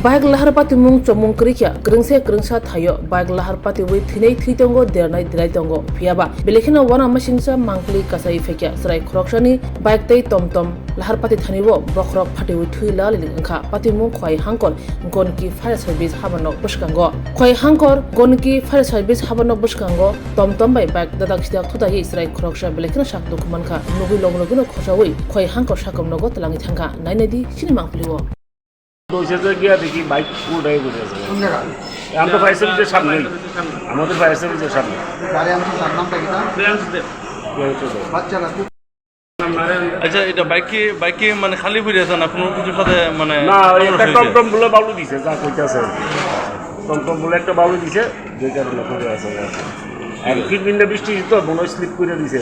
Baik Lahar Patimung Chomung Krikia, Grungsa Tayo, Baik Lahar Patiwi, Tine Titongo, Dernai Draitongo, Piaba, Belekina Wana Machinsa, Mankli Kasai Fekia, Swrangchati, Baik Tay Tomtom, Lahar Patithaniwo, Bokhorok Patiwi Tuila Linka, Patimung Kwai Hankor, Gonki Fire Service Habanok Bwskango, Kwai Hankor, Gonki Fire Service Habanok Bwskango, Tomtom by Baik Dadakista Tutai, Swrangchati, Belekina Shak Dokumanka, Nubi Lomogino Koshawi, Kwai Hankor Shakam Nogo, Langitanga, Nainedi, Chinimankliwo. দেখি bike পুরোটাই ঘুরে আছে আমি তো fire সার্ভিসের সামনে আমাদের fire সার্ভিসের সামনে আচ্ছা এটা বাইকে মানে খালি পড়ে আছে না কোনো কিছুর সাথে মানে না একটা টমটম বলে বাবু দিছে যা কইতাছে টমটম বলে একটা বাবু দিছে যে কারণে পড়ে আছে আর দিনটা বৃষ্টি তো মনে স্লিপ করে দিছে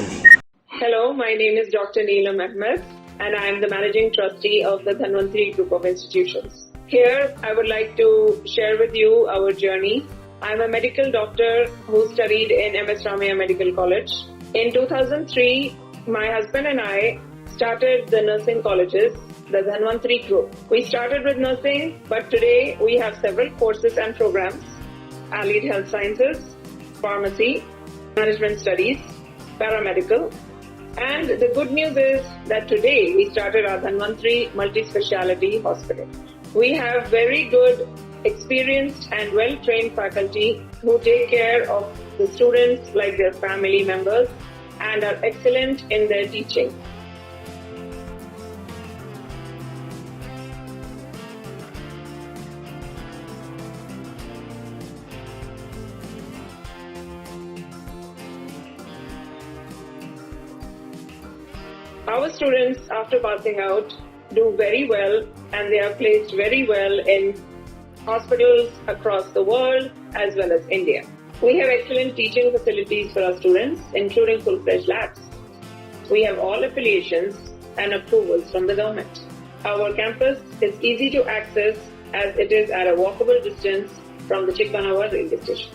Hello, my name is Dr. Neelam Ahmed and I am the Managing Trustee of the Dhanwantri Group of Institutions. Here, I would like to share with you our journey. I am a medical doctor who studied in MS Ramaiah Medical College. In 2003, my husband and I started the nursing colleges, the Dhanwantri Group. We started with nursing, but today we have several courses and programs: allied health sciences, pharmacy, management studies, paramedical. And the good news is that today we started our Dhanwantri multi-speciality hospital. We have very good, experienced and well-trained faculty who take care of the students like their family members and are excellent in their teaching. Our students, after passing out, do very well and they are placed very well in hospitals across the world as well as India. We have excellent teaching facilities for our students, including full-fledged labs. We have all affiliations and approvals from the government. Our campus is easy to access as it is at a walkable distance from the Chikpanawar railway station.